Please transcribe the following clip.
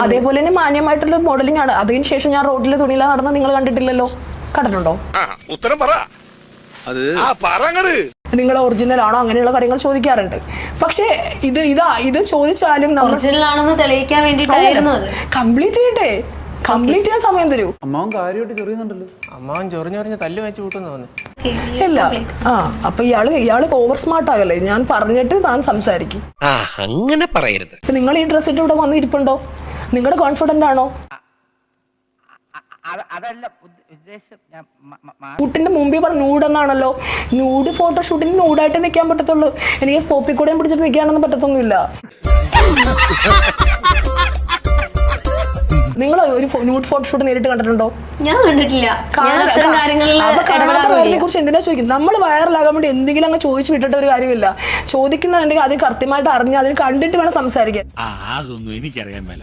അതേപോലെ തന്നെ മാന്യമായിട്ടുള്ള മോഡലിംഗ് ആണ്. അതിനുശേഷം ഞാൻ റോഡിൽ തുണിയില്ല നടന്ന് നിങ്ങൾ കണ്ടിട്ടില്ലല്ലോ? കണ്ടിട്ടുണ്ടോ? ഉത്തരം പറ. നിങ്ങൾ ഒറിജിനൽ ആണോ അങ്ങനെയുള്ള കാര്യങ്ങൾ ചോദിക്കാറുണ്ട്. പക്ഷേ ഇത് ചോദിച്ചാലും കംപ്ലീറ്റ് ചെയ്യട്ടെ, കംപ്ലീറ്റ് ചെയ്യാൻ സമയം തരൂ. അമ്മാവൻ കാര്യമായിട്ട് ചെറിയുന്നുണ്ടല്ലോ. അമ്മാവൻ ചൊറിഞ്ഞൊറിഞ്ഞ് തല്ല് വെച്ച് കൂട്ടുന്നു തോന്നുന്നു. ഇല്ല. അപ്പൊ ഇയാള് ഓവർ സ്മാർട്ട് ആകല്ലേ? ഞാൻ പറഞ്ഞിട്ട് താൻ സംസാരിക്കും. അങ്ങനെ പറയരുത്. നിങ്ങൾ ഈ ഡ്രസ് ഇട്ട് ഇവിടെ വന്ന് ഇരിപ്പുണ്ടോ? നിങ്ങളുടെ കോൺഫിഡന്റ് ആണോ? ഷൂട്ടിന്റെ മുമ്പേ പറഞ്ഞ ന്യൂഡ് എന്നാണല്ലോ. ന്യൂഡ് ഫോട്ടോഷൂട്ടിന് ന്യൂഡായിട്ട് നിൽക്കാൻ പറ്റത്തുള്ളൂ. എനിക്ക് പോപ്പിക്കൂടെയും പിടിച്ചിട്ട് നിൽക്കാനൊന്നും പറ്റത്തൊന്നുമില്ല. നിങ്ങൾ ഒരു ന്യൂഡ് ഫോട്ടോഷൂട്ട് നേരിട്ട് കണ്ടിട്ടുണ്ടോ? ഞാൻ കണ്ടിട്ടില്ല. കാണാത്തവരെ കുറിച്ച് എന്തിനാ ചോദിക്കുന്നത്? നമ്മൾ വൈറലാകാൻ വേണ്ടി എന്തെങ്കിലും അങ്ങ് ചോദിച്ചു വിട്ടിട്ട് ഒരു കാര്യമില്ല. ചോദിക്കുന്നുണ്ടെങ്കിൽ അതിന് കൃത്യമായിട്ട് അറിഞ്ഞ് അതിന് കണ്ടിട്ട് വേണം സംസാരിക്കാൻ. അതൊന്നും എനിക്കറിയാൻ മേല.